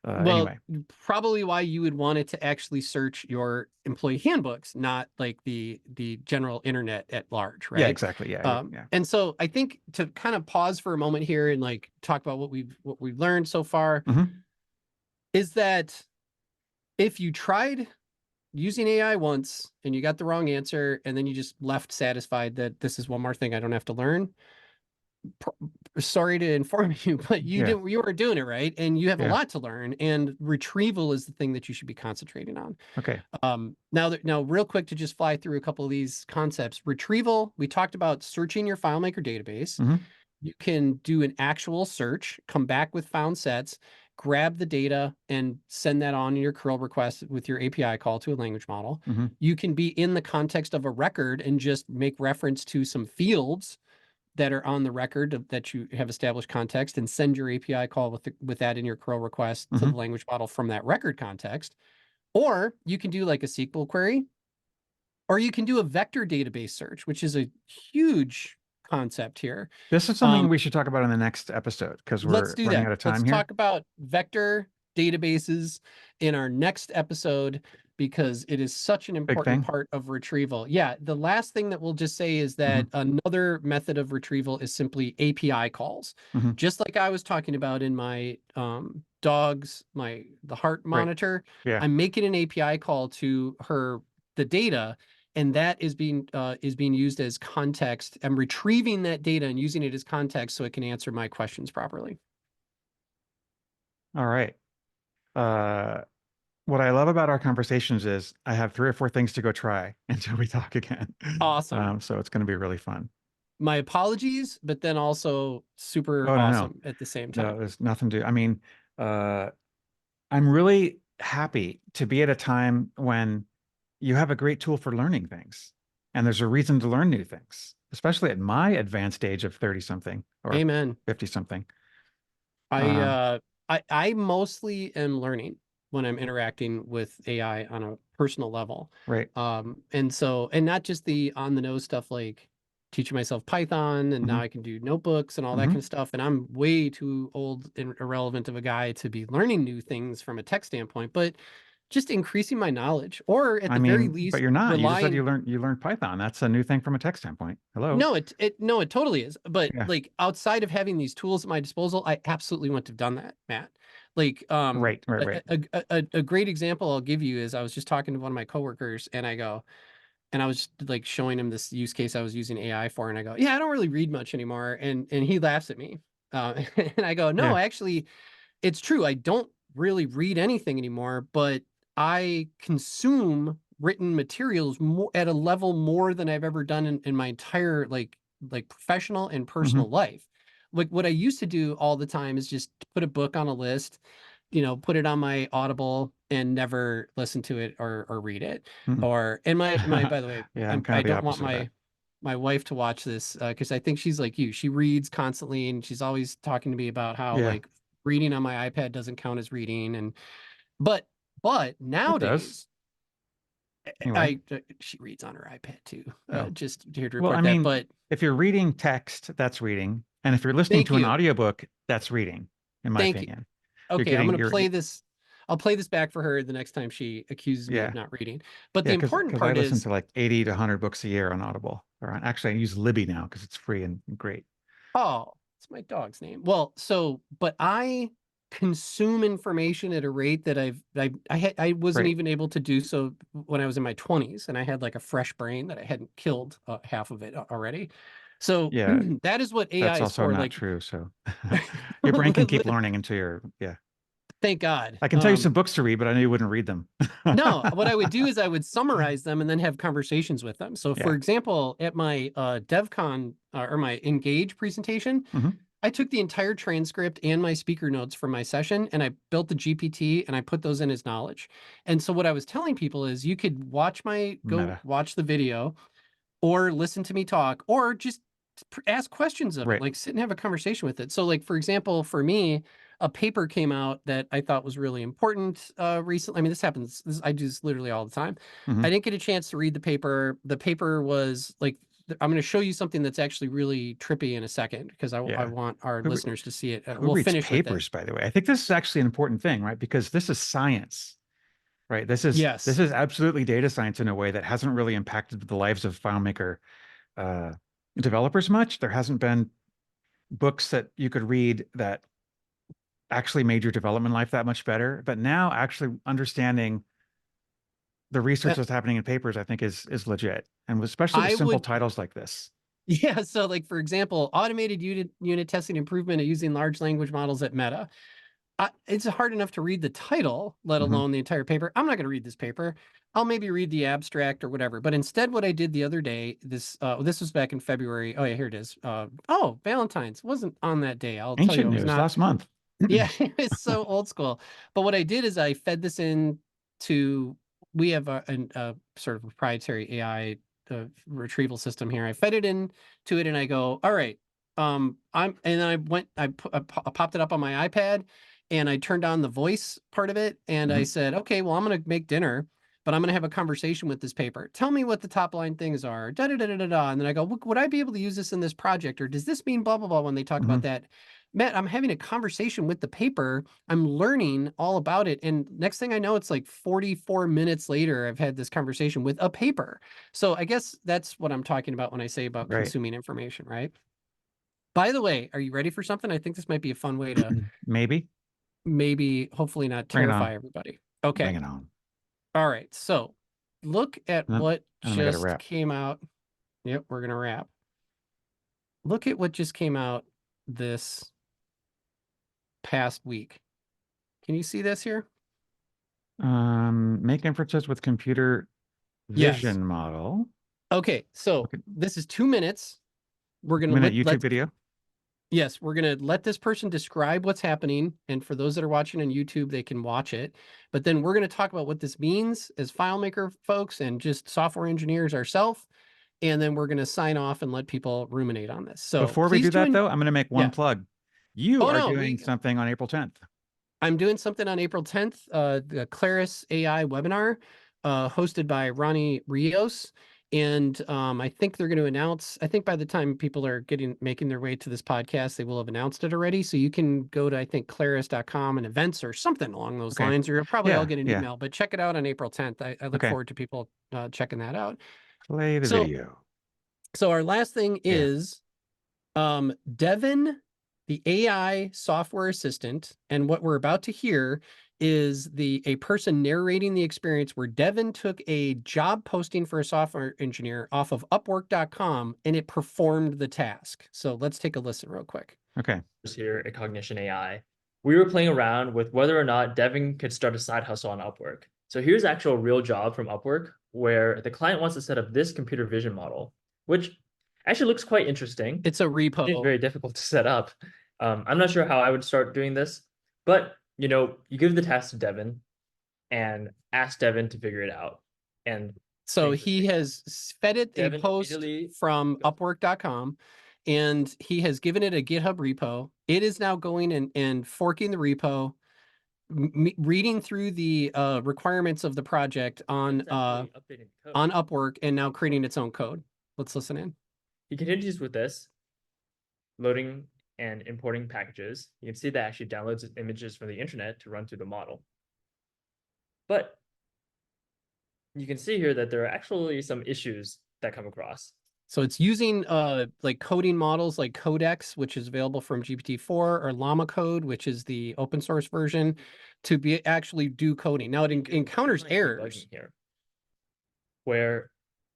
Well, Anyway, probably why you would want it to actually search your employee handbooks, not like the general internet at large, yeah, right? exactly. Yeah, yeah. And so I think to kind of pause for a moment here and like talk about what we've learned so far Hmm. is that if you tried using AI once and you got the wrong answer and then you just left satisfied that this is one more thing I don't have to learn, sorry to inform you, but Yeah, you were doing it right, and you have a yeah. lot to learn. And retrieval is the thing that you should be concentrating on. Okay. Now, real quick to just fly through a couple of these concepts. Retrieval, we talked about searching your FileMaker database. Hmm. You can do an actual search, come back with found sets, grab the data and send that on your curl request with your API call to a language model. You can be in the context of a record and just make reference to some fields that are on the record that you have established context and send your API call with that in your curl request to the language model from that record context. Or you can do like a SQL query, or you can do a vector database search, which is a huge concept here. This is something we should talk about in the next episode because Let's we're do running that. out of time Let's here. talk about vector databases in our next episode because it is such an important part of retrieval. Yeah, the last thing that we'll just say is that another method of retrieval is simply API calls. Just like I was talking about in my dog's, the heart monitor, Yeah. I'm making an API call to the data, and that is being used as context. I'm retrieving that data and using it as context so it can answer my questions properly. All right. What I love about our conversations is I have 3 or 4 things to go try until we talk again. Awesome. So it's going to be really fun. My apologies, but then also super awesome at the same time. No, there's nothing to, I mean, I'm really happy to be at a time when you have a great tool for learning things and there's a reason to learn new things, especially at my advanced age of 30 something or Amen. 50 something. I mostly am learning when I'm interacting with AI on a personal level. Right. And not just the on the nose stuff like teaching myself Python, and now I can do notebooks and all that kind of stuff. And I'm way too old and irrelevant of a guy to be learning new things from a tech standpoint, but just increasing my knowledge, or at the very least, but you're not. You just said relying. you learned Python. That's a new thing from a tech standpoint. Hello. No, it totally is. But like outside of having these tools at my disposal, I absolutely wouldn't have done that, Matt. Like, Right. A great example I'll give you is I was just talking to one of my coworkers, and I was like showing him this use case I was using AI for, and I go, yeah, I don't really read much anymore, and he laughs at me, and I go, no, actually, it's true. I don't really read anything anymore, but I consume written materials more at a level more than I've ever done in my entire like professional and personal life. Like what I used to do all the time is just put a book on a list, put it on my Audible and never listen to it or read it. And my by the way, I'm kind I of the don't want opposite of that. my wife to watch this because I think she's like you. She reads constantly and she's always talking to me about how like reading on my iPad doesn't count as reading. And but It does. nowadays Anyway. she reads on her iPad too. Oh. Just here to Well, report I that. mean, But if you're reading text, that's reading. And if you're listening thank to an you. audiobook, that's reading, in my Thank you. opinion. Okay, I'm going to play this. I'll play this back for her the next time she accuses me of not reading. But the important because I part listen is to like 80 to 100 books a year on Audible. Or actually, I use Libby now because it's free and great. oh, it's my dog's name. Well, but I consume information at a rate that I wasn't even able to do so when I was in my 20s, and I had like a fresh brain that I hadn't killed half of it already. So Yeah, that is what AI that's is also for. not Like true. So your brain can keep learning until you're, thank God. I can tell you some books to read, but I know you wouldn't read them. No, what I would do is I would summarize them and then have conversations with them. So for example, at my DevCon or my Engage presentation, I took the entire transcript and my speaker notes from my session and I built the GPT and I put those in as knowledge. And so what I was telling people is you could watch watch the video or listen to me talk or just ask questions of it, like sit and have a conversation with it. So like, for example, for me, a paper came out that I thought was really important recently. I mean, this happens. I do this literally all the time. I didn't get a chance to read the paper. The paper was like, I'm going to show you something that's actually really trippy in a second because I want our listeners to see it. Who reads papers, by the way? I think this is actually an important thing, right? Because this is science, right? This is absolutely data science in a way that hasn't really impacted the lives of FileMaker developers much. There hasn't been books that you could read that actually made your development life that much better. But now actually understanding the research that's happening in papers, I think is legit. And especially with simple titles like this. Yeah. So like, for example, automated unit testing improvement using large language models at Meta. It's hard enough to read the title, let alone the entire paper. I'm not going to read this paper. I'll maybe read the abstract or whatever. But instead, what I did the other day, this was back in February. Oh yeah, here it is. Valentine's wasn't on that day. I'll tell you, Ancient news last month. Yeah, it's so old school. But what I did is I fed this in to, we have a sort of proprietary AI retrieval system here. I fed it in to it and I go, all right, and then I popped it up on my iPad and I turned on the voice part of it and I said, okay, well, I'm going to make dinner, but I'm going to have a conversation with this paper. Tell me what the top line things are. Da da da da da da. And then I go, would I be able to use this in this project, or does this mean blah blah blah when they talk about that? Matt, I'm having a conversation with the paper. I'm learning all about it. And next thing I know, it's like 44 minutes later, I've had this conversation with a paper. So I guess that's what I'm talking about when I say about Right. consuming information, right? By the way, are you ready for something? I think this might be a fun way to Maybe. maybe, hopefully not Bring it terrify on. everybody. Bring Okay. it on. All right. So look at what And then we got to just wrap. came out. Yep, we're going to wrap. Look at what just came out this past week. Can you see this here? Make inferences with computer Yes. vision model. Okay, so Okay. this is 2 minutes. We're gonna Minute let YouTube video. yes, we're gonna let this person describe what's happening, and for those that are watching on YouTube, they can watch it. But then we're gonna talk about what this means as FileMaker folks and just software engineers ourselves, and then we're gonna sign off and let people ruminate on this. So Before we please do that, join. though, I'm going to make one Yeah. plug. You Oh are no, doing something on April 10th. I'm doing something on April 10th, the Claris AI webinar, hosted by Ronnie Rios. And I think they're going to announce, I think by the time people are making their way to this podcast, they will have announced it already. So you can go to, I think, claris.com and events or something along those Okay. lines, or you'll probably all Yeah. get an Yeah. email, but check it out on April 10th. I look Okay. forward to people checking that out. Play the So, video. so our last thing Yeah. is Devin, the AI software assistant, and what we're about to hear is a person narrating the experience where Devin took a job posting for a software engineer off of Upwork.com and it performed the task. So let's take a listen real quick. Okay. Here at Cognition AI, we were playing around with whether or not Devin could start a side hustle on Upwork. So here's actual real job from Upwork where the client wants to set up this computer vision model, which actually looks quite interesting. It's a repo. It's very difficult to set up. I'm not sure how I would start doing this, but you give the task to Devin and ask Devin to figure it out. And so he has fed it a post from Upwork.com and he has given it a GitHub repo. It is now going and forking the repo, reading through the requirements of the project on Upwork and now creating its own code. Let's listen in. He continues with this, loading and importing packages. You can see that actually downloads images from the internet to run through the model. But you can see here that there are actually some issues that come across. So it's using like coding models like Codex, which is available from GPT-4, or Llama Code, which is the open source version, to actually do coding. Now it encounters errors here, where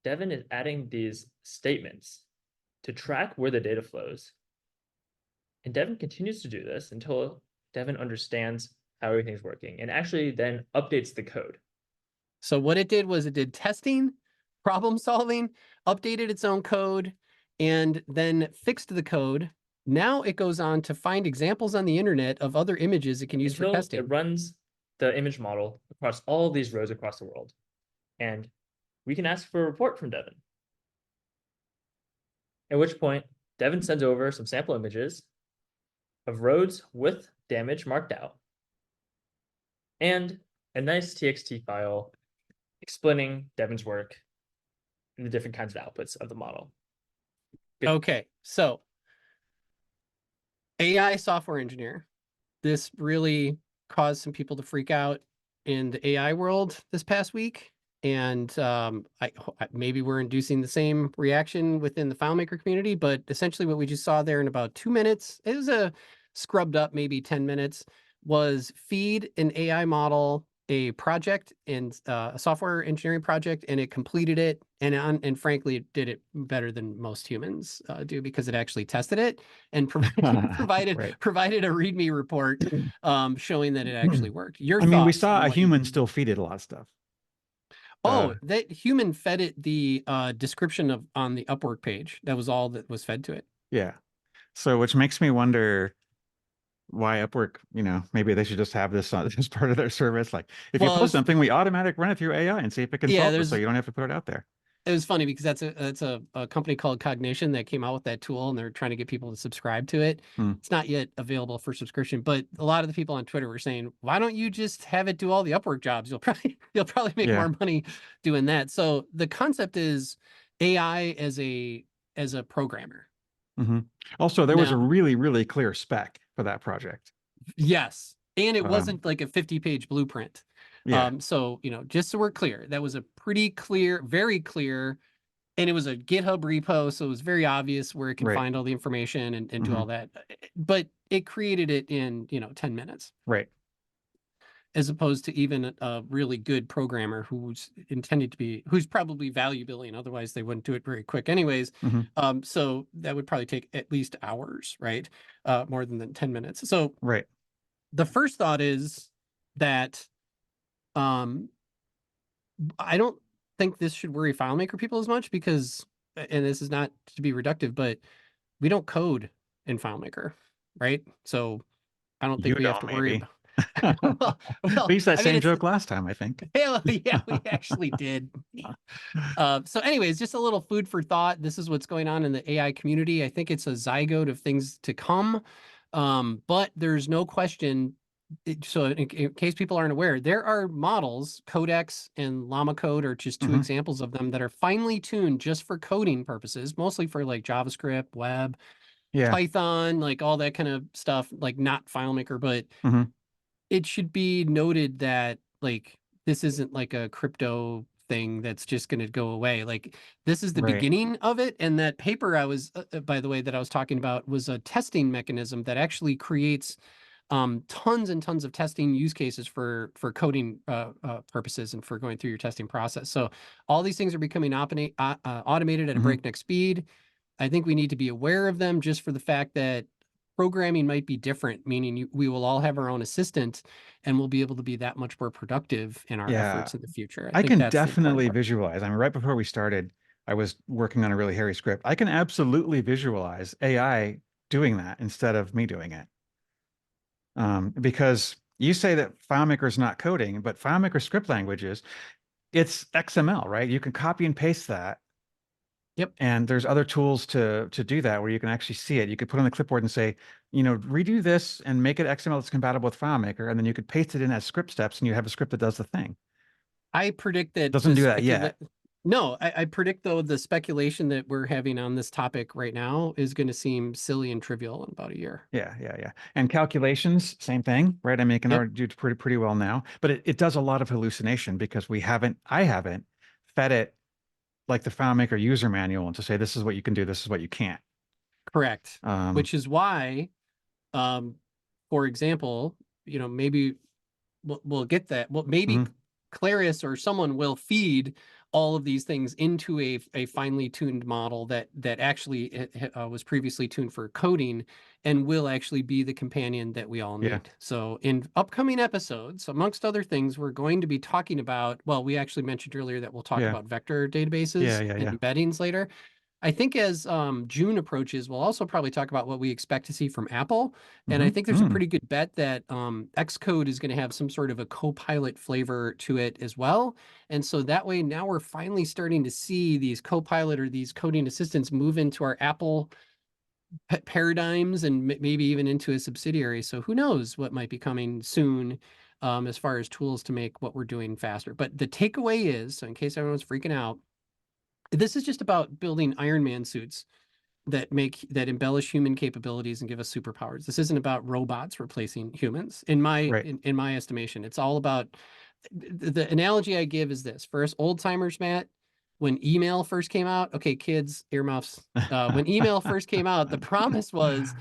Devin is adding these statements to track where the data flows. And Devin continues to do this until Devin understands how everything's working and actually then updates the code. So what it did was it did testing, problem solving, updated its own code, and then fixed the code. Now it goes on to find examples on the internet of other images it can use for testing. It runs the image model across all of these roads across the world. And we can ask for a report from Devin. At which point, Devin sends over some sample images of roads with damage marked out and a nice TXT file explaining Devin's work and the different kinds of outputs of the model. Good. Okay, so AI software engineer. This really caused some people to freak out in the AI world this past week. And maybe we're inducing the same reaction within the FileMaker community, but essentially what we just saw there in about 2 minutes, it was a scrubbed up maybe 10 minutes, was feed an AI model a project in a software engineering project, and it completed it. And frankly, it did it better than most humans do, because it actually tested it and provided Right. provided a README report showing that it actually worked. I mean, we saw a human still feed it a lot of stuff. Oh, that human fed it the description on the Upwork page. That was all that was fed to it. Yeah. So which makes me wonder, why Upwork, maybe they should just have this as part of their service. Like if you Well, post something, we automatic run it through AI and see if it can yeah, solve it, so you don't have to put it out there. it was funny because that's a company called Cognition that came out with that tool, and they're trying to get people to subscribe to it. It's not yet available for subscription, but a lot of the people on Twitter were saying, why don't you just have it do all the Upwork jobs? You'll probably make more money doing that. So the concept is AI as a programmer. Also, there was a really, really clear spec for that project. Yes. And it wasn't like a 50-page blueprint. Yeah. So, just so we're clear, that was a pretty clear, very clear, and it was a GitHub repo. So it was very obvious where it can find all the information and do all that. But it created it in, 10 minutes. Right. As opposed to even a really good programmer who's intended to be, who's probably value billing. Otherwise, they wouldn't do it very quick anyways. So that would probably take at least hours, right? More than 10 minutes. So the first thought is that I don't think this should worry FileMaker people as much because, and this is not to be reductive, but we don't code in FileMaker, right? So I don't think we have to worry about. We used that same joke last time, I think. Yeah, we actually did. So anyways, just a little food for thought. This is what's going on in the AI community. I think it's a zygote of things to come. But there's no question. So in case people aren't aware, there are models, Codex and Llama Code are just two examples of them that are finely tuned just for coding purposes, mostly for like JavaScript, web, Python, like all that kind of stuff, like not FileMaker, but it should be noted that like this isn't like a crypto thing that's just going to go away. Like this is the beginning of it. And that paper I was, by the way, that I was talking about was a testing mechanism that actually creates tons and tons of testing use cases for coding purposes and for going through your testing process. So all these things are becoming automated at a breakneck speed. I think we need to be aware of them just for the fact that programming might be different, meaning we will all have our own assistant and we'll be able to be that much more productive in our efforts in the future. I can definitely visualize. I mean, right before we started, I was working on a really hairy script. I can absolutely visualize AI doing that instead of me doing it. Because you say that FileMaker is not coding, but FileMaker script languages, it's XML, right? You can copy and paste that. Yep. And there's other tools to do that where you can actually see it. You could put on the clipboard and say, redo this and make it XML that's compatible with FileMaker, and then you could paste it in as script steps, and you have a script that does the thing. I predict that doesn't do that yet. No, I predict though the speculation that we're having on this topic right now is going to seem silly and trivial in about a year. Yeah. And calculations, same thing, right? I mean, it can already do pretty well now, but it does a lot of hallucination because I haven't fed it like the FileMaker user manual and to say, this is what you can do, this is what you can't. Correct. Which is why, for example, maybe we'll get that. Well, maybe Claris or someone will feed all of these things into a finely tuned model that actually was previously tuned for coding and will actually be the companion that we all need. So in upcoming episodes, amongst other things, we're going to be talking about, well, we actually mentioned earlier that we'll talk about vector databases and embeddings later. I think as June approaches, we'll also probably talk about what we expect to see from Apple. And I think there's a pretty good bet that Xcode is going to have some sort of a Copilot flavor to it as well. And so that way, now we're finally starting to see these Copilot or these coding assistants move into our Apple paradigms and maybe even into a subsidiary. So who knows what might be coming soon as far as tools to make what we're doing faster. But the takeaway is, so in case everyone's freaking out, this is just about building Iron Man suits that embellish human capabilities and give us superpowers. This isn't about robots replacing humans. In my in my estimation, it's all about the analogy I give is this. For us old timers, Matt, when email first came out, okay, kids, earmuffs. When email first came out, the promise was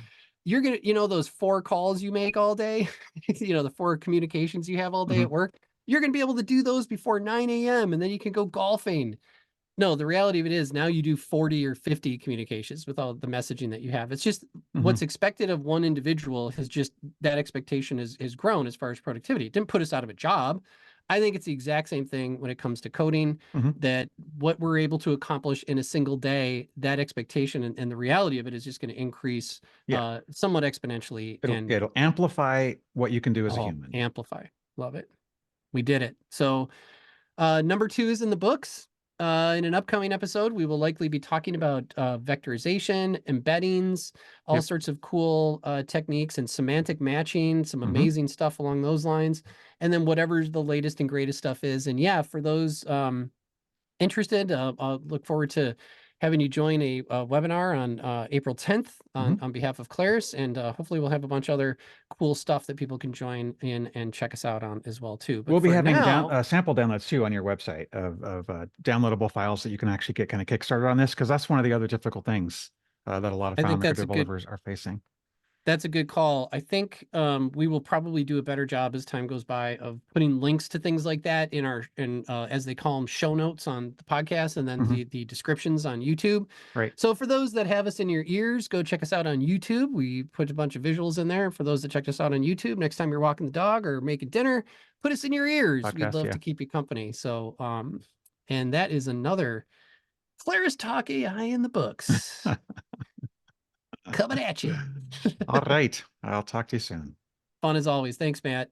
you're gonna, those 4 calls you make all day, the 4 communications you have all day at work, you're gonna be able to do those before 9 a.m. and then you can go golfing. No, the reality of it is now you do 40 or 50 communications with all the messaging that you have. It's just what's expected of one individual has just, that expectation has grown as far as productivity. It didn't put us out of a job. I think it's the exact same thing when it comes to coding, Mhm. that what we're able to accomplish in a single day, that expectation and the reality of it is just going to increase Yeah. somewhat exponentially. And It'll amplify what you can do as a human. amplify. Love it. We did it. So number 2 is in the books. In an upcoming episode, we will likely be talking about vectorization, embeddings, all Yep. sorts of cool techniques and semantic matching, some Mhm. amazing stuff along those lines. And then whatever the latest and greatest stuff is. And yeah, for those interested, I'll look forward to having you join a webinar on April 10th on behalf of Claris, and hopefully we'll have a bunch of other cool stuff that people can join in and check us out on as well too. But We'll be for having now, sample downloads too on your website of downloadable files that you can actually get kind of kickstarted on this, because that's one of the other difficult things that a lot of I think FileMaker that's a good developers are facing. That's a good call. I think we will probably do a better job as time goes by of putting links to things like that in our as they call them, show notes on the podcast, and then the descriptions on YouTube. Right. So for those that have us in your ears, go check us out on YouTube. We put a bunch of visuals in there. For those that checked us out on YouTube, next time you're walking the dog or making dinner, put us in your ears. We'd Podcast, love yeah. to keep you company. So and that is another Claris Talk AI in the books. Coming at you. All right. I'll talk to you soon. Fun as always. Thanks, Matt.